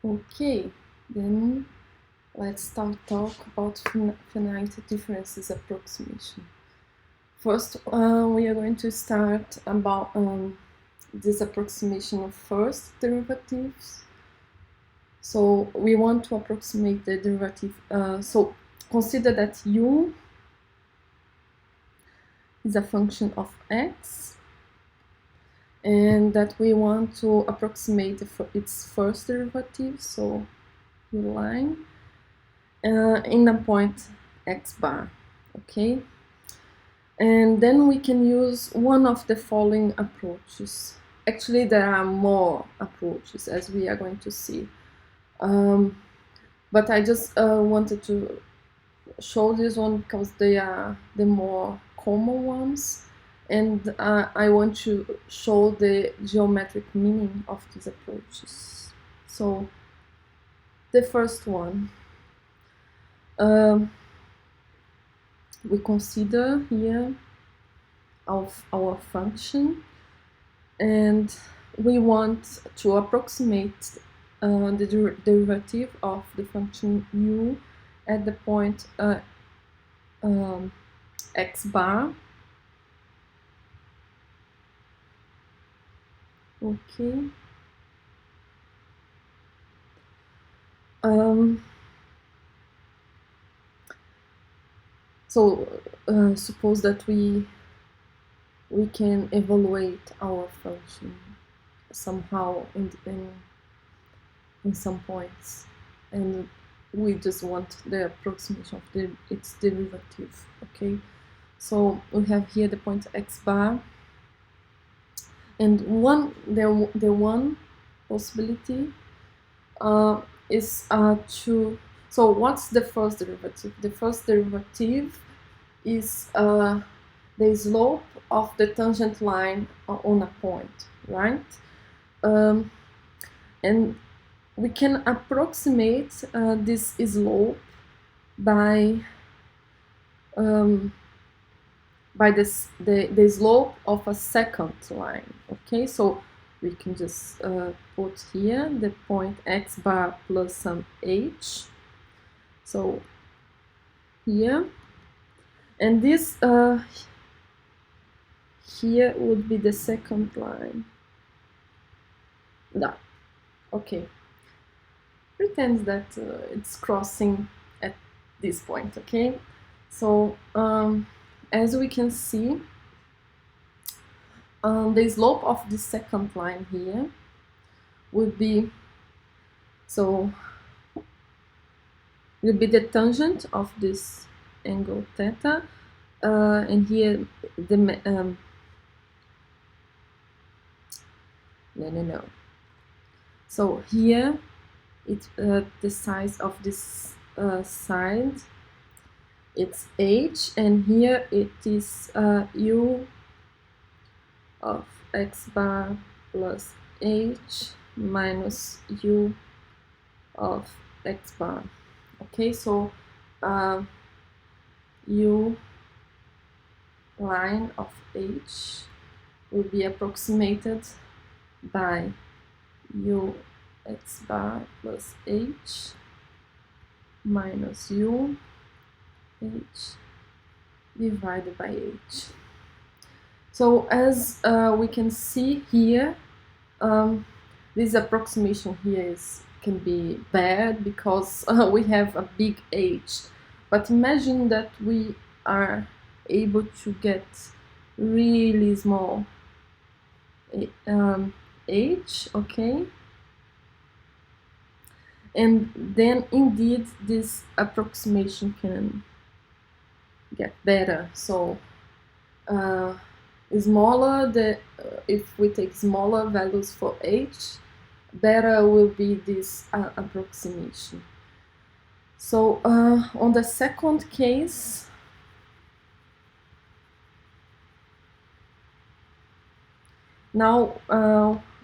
Okay, then let's start talk about finite differences approximation. First, we are going to start about this approximation of first derivatives. So we want to approximate the derivative. So consider that u is a function of x, and that we want to approximate its first derivative. So u line in a point x bar. Okay. And then we can use one of the following approaches. Actually, there are more approaches, as we are going to see. But I just wanted to show this one because they are the more common ones. And I want to show the geometric meaning of these approaches. So, the first one. We consider here of our function, and we want to approximate the derivative of the function u at the point x bar. Okay. So suppose that we can evaluate our function somehow in some points, and we just want the approximation of its derivative. Okay, so we have here the point x bar, and the one possibility is to. So what's the first derivative? The first derivative is the slope of the tangent line on a point, right? And we can approximate this slope by the slope of a second line. Okay, so we can just put here the point x bar plus some h. So here, and this here would be the second line. No, okay. Pretend that it's crossing at this point. Okay, so as we can see, the slope of the second line here would be the tangent of this angle theta, and here the no. So here it's the size of this side, it's h, and here it is u of x bar plus h minus u of x bar. Okay, so u line of h will be approximated by u x bar plus h minus u h divided by h. So as we can see here, this approximation here can be bad because we have a big h. But imagine that we are able to get really small h, okay? And then indeed this approximation can get better. So smaller if we take smaller values for h, better will be this approximation. So on the second case, now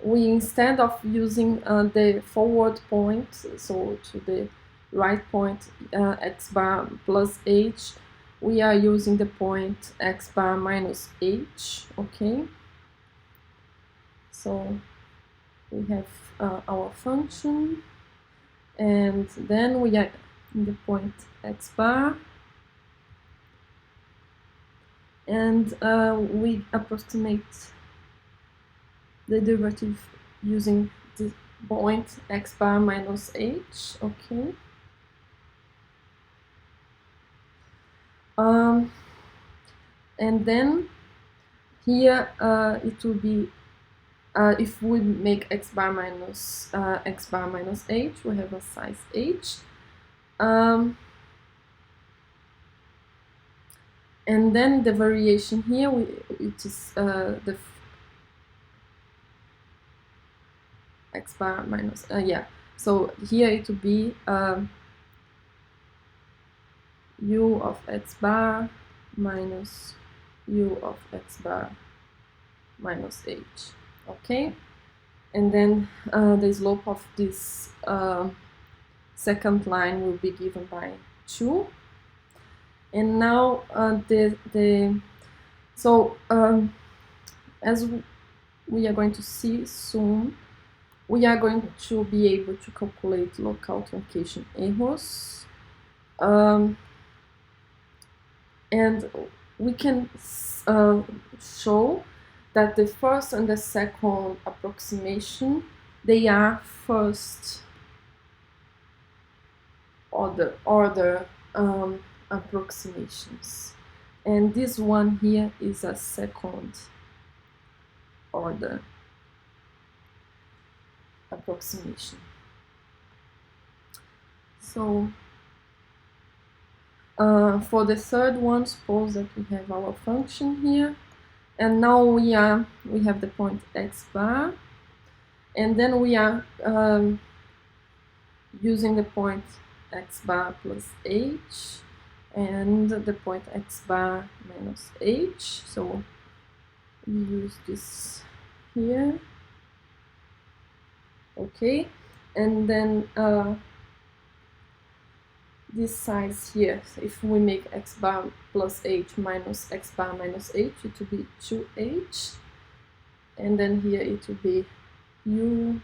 we, instead of using the forward point, so to the right point x bar plus h, we are using the point x bar minus h. Okay, so we have our function, and then we are in the point x bar, and we approximate the derivative using the point x bar minus h, okay. And then here it will be, if we make x bar minus h, we have a size h. And then the variation here, it is the x bar minus, yeah. So here it will be u of x bar minus u of x bar minus h, okay. And then the slope of this second line will be given by 2. And now as we are going to see soon, we are going to be able to calculate local truncation errors, and we can show that the first and the second approximation, they are first order approximations, and this one here is a second order approximation. So for the third one, suppose that we have our function here, and now we have the point x bar, and then we are using the point x bar plus h and the point x bar minus h. So we use this here, okay. And then this size here, if we make x bar plus h minus x bar minus h, it will be 2h, and then here it will be u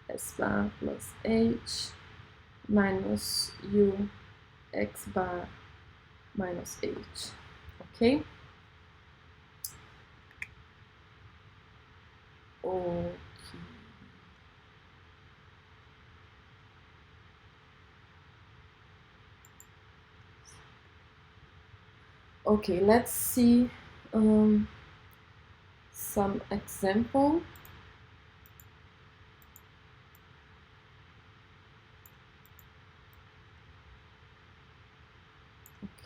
x bar plus h minus u x bar minus h, okay. Okay, let's see some example.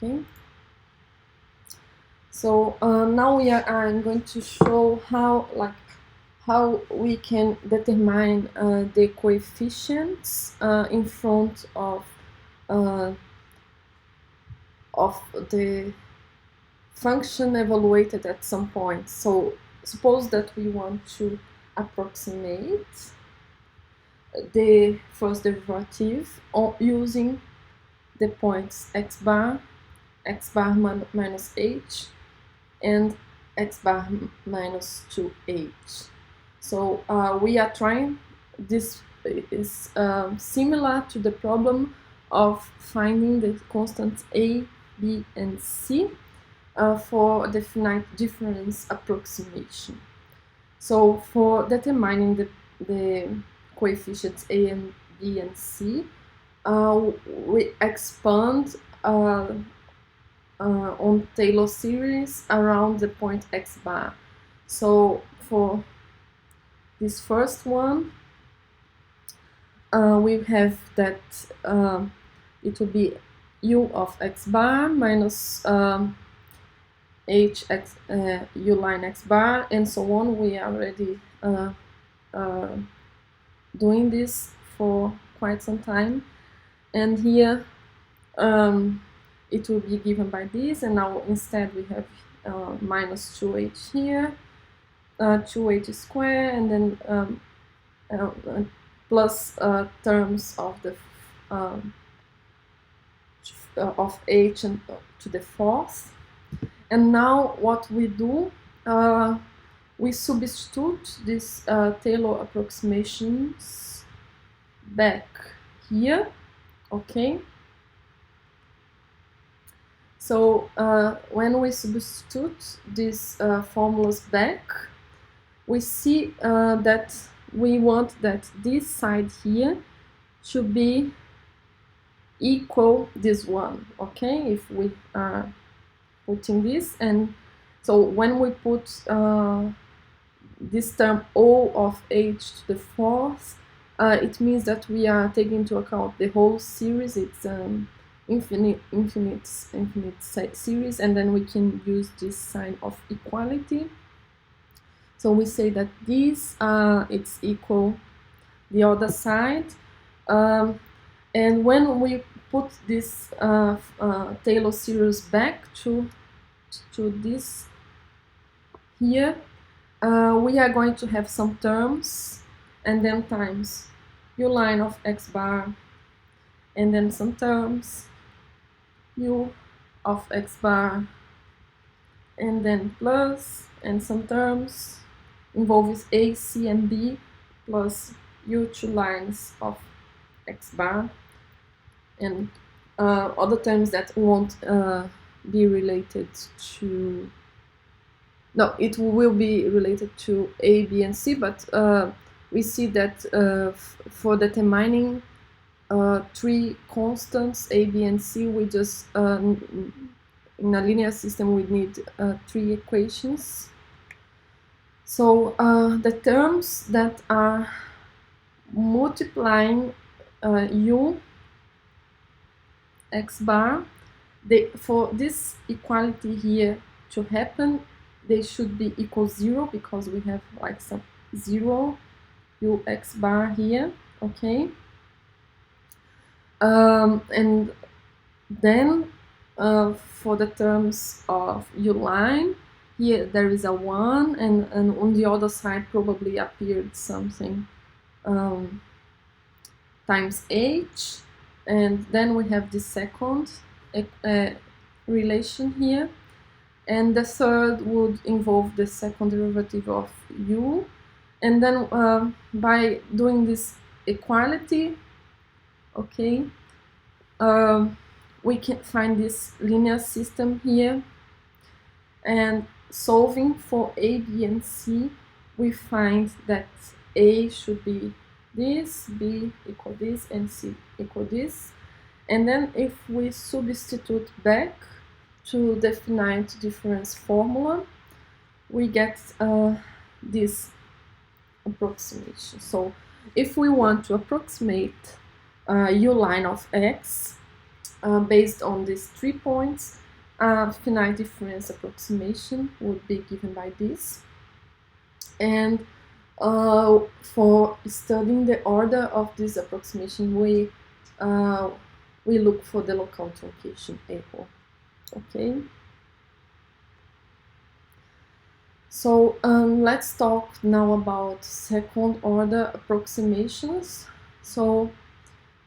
Okay. So now I'm going to show how we can determine the coefficients in front of the function evaluated at some point. So suppose that we want to approximate the first derivative using the points x bar minus h, and x bar minus 2h. So we are trying, this is similar to the problem of finding the constants a, b, and c for the finite difference approximation. So for determining the coefficients a and b and c, we expand on Taylor series around the point x bar. So for this first one, we have that it will be u of x bar minus u line x bar, and so on. We are already doing this for quite some time, and here it will be given by this, and now instead we have minus 2h here, 2h squared, and then plus terms of the of h and to the fourth. And now what we do, we substitute these Taylor approximations back here, okay? So when we substitute these formulas back, we see that we want that this side here should be equal this one, okay? If we are putting this, and so when we put this term O of h to the fourth, it means that we are taking into account the whole series. It's infinite series, and then we can use this sign of equality. So we say that this it's equal the other side, and when we put this Taylor series back to this here, we are going to have some terms, and then times u line of x bar, and then some terms u of x bar, and then plus, and some terms involves a, c, and b, plus u2 lines of x bar, and other terms that won't be related to, no, it will be related to a, b, and c, but we see that for determining three constants, a, b, and c, we just, in a linear system, we need three equations. So the terms that are multiplying u x bar, for this equality here to happen, they should be equal 0, because we have like some 0 u x bar here, okay? And then for the terms of u line, here there is a 1, and on the other side probably appeared something times h, and then we have the second relation here, and the third would involve the second derivative of u, and then by doing this equality, okay, we can find this linear system here, and solving for a, b, and c, we find that a should be this, b equal this, and c equal this. And then if we substitute back to the finite difference formula, we get this approximation. So if we want to approximate u line of x based on these 3 points, finite difference approximation would be given by this. And for studying the order of this approximation, we look for the local truncation error. Okay. So let's talk now about second order approximations. So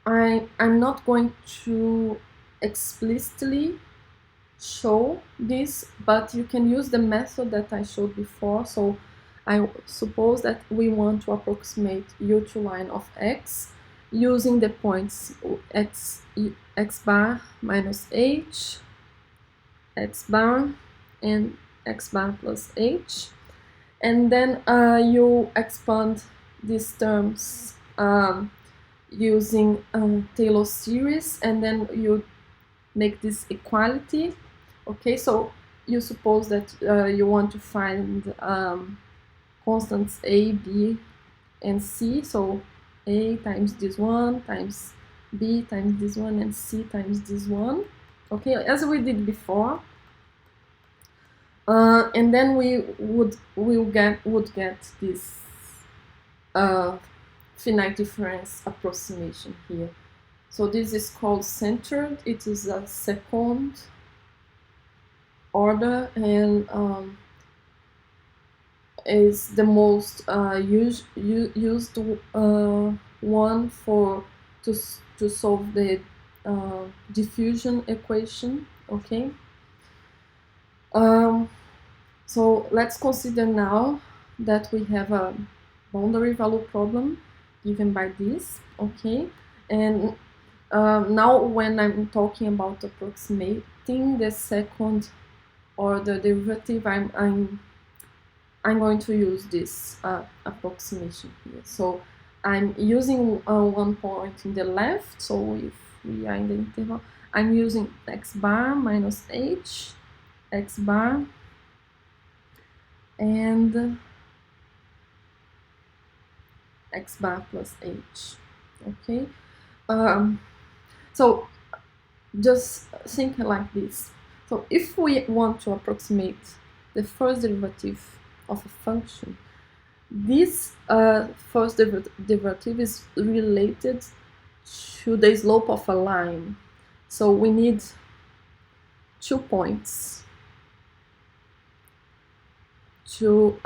I'm not going to explicitly show this, but you can use the method that I showed before. So I suppose that we want to approximate u2 line of x using the points x bar minus h, x bar, and x bar plus h, and then you expand these terms using Taylor series, and then you make this equality. Okay, so you suppose that you want to find constants a, b, and c, so a times this one times b times this one and c times this one, okay, as we did before. And then we would get this finite difference approximation here. So this is called centered. It is a second order, and is the most used one to solve the diffusion equation. Okay. So let's consider now that we have a boundary value problem given by this. Okay, And now when I'm talking about approximating the second order derivative, I'm going to use this approximation here. So I'm using one point in the left, so if we are in the interval, I'm using x bar minus h, x bar, and x bar plus h, okay? So just think like this. So if we want to approximate the first derivative of a function, this first derivative is related to the slope of a line. So we need 2 points to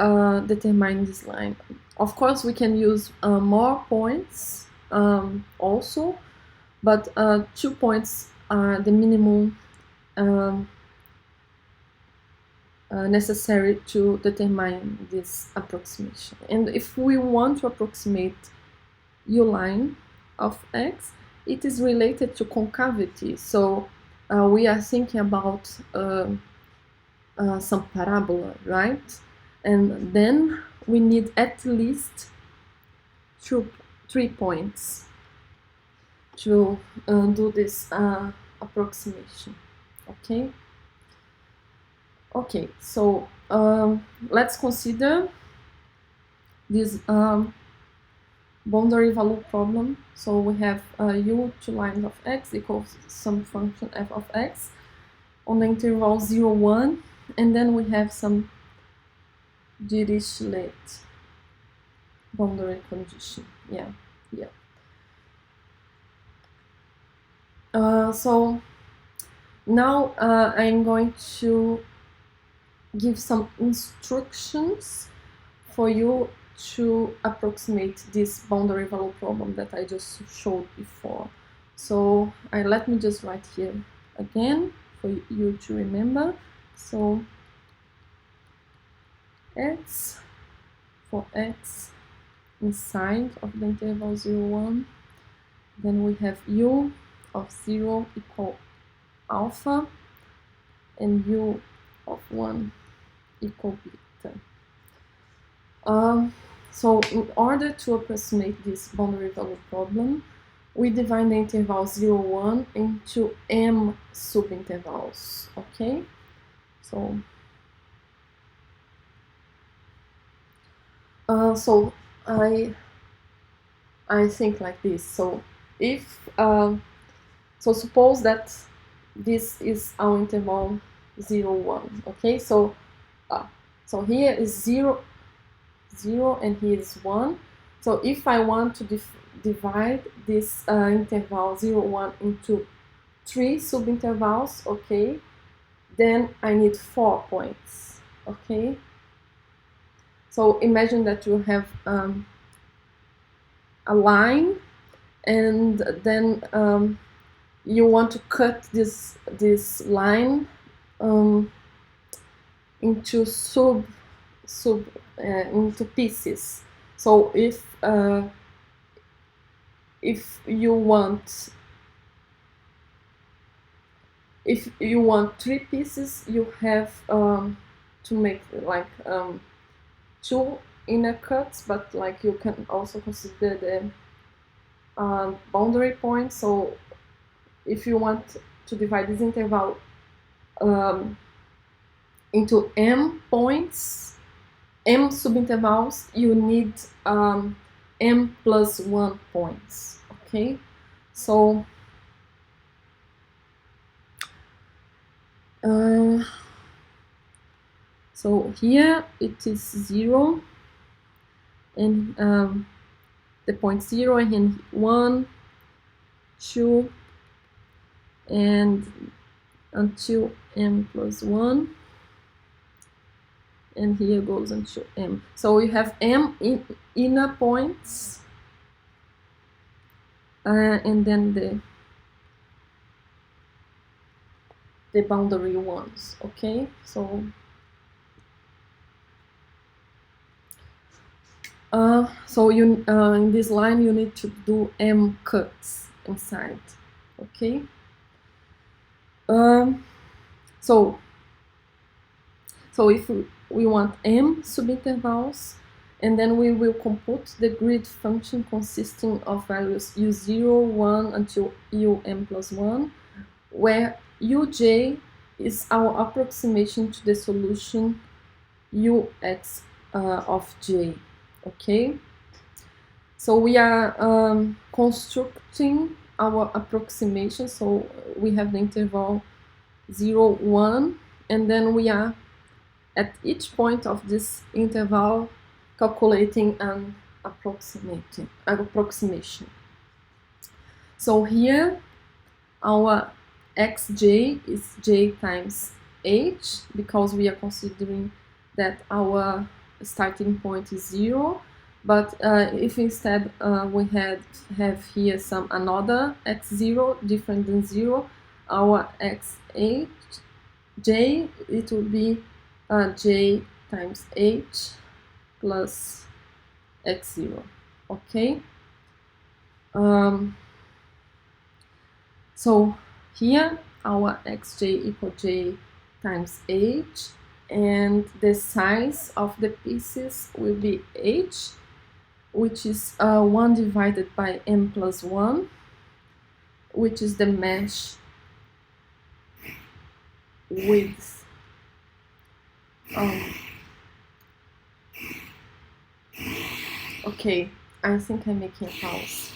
determine this line. Of course, we can use more points also, but 2 points are the minimum necessary to determine this approximation. And if we want to approximate u line of x, it is related to concavity. So we are thinking about some parabola, right? And then we need at least 3 points to do this approximation, okay? Okay, so let's consider this boundary value problem. So we have u to lines of x equals some function f of x on the interval 0, 1, and then we have some Dirichlet boundary condition. Yeah. So now I'm going to give some instructions for you to approximate this boundary value problem that I just showed before. So let me just write here again for you to remember. So x, for x inside of the interval 0, 1, then we have u of 0 equal alpha and u of 1 equal beta. So in order to approximate this boundary value problem, we divide the interval 0, 1 into m subintervals, okay? So I think like this. So if so suppose that this is our interval 0, 1, okay? So so here is 0, 0, and here is 1. So if I want to divide this interval 0, 1 into 3 subintervals, okay, then I need 4 points, okay? So imagine that you have a line, and then you want to cut this line into into pieces. So if you want 3 pieces, you have to make like 2 inner cuts, but like you can also consider the boundary point. So if you want to divide this interval into m points, m subintervals, you need m plus 1 points, okay? So so here it is 0, and the point 0, and 1, 2, and until m plus 1, and here goes until m. So we have m inner points, and then the boundary ones, okay? So so you in this line you need to do m cuts, inside. Okay. So if we want m subintervals, and then we will compute the grid function consisting of values u0, 1 until um+1, where uj is our approximation to the solution ux of j. Okay. So we are constructing our approximation. So we have the interval 0, 1, and then we are at each point of this interval calculating an approximation. So here our xj is j times h, because we are considering that our starting point is 0. But if instead we have here another x0 different than 0, our xj, it will be j times h plus x0. Okay. So here our xj equal j times h, and the size of the pieces will be h, which is 1 divided by m+1, which is the mesh width. Okay, I think I'm making a pause.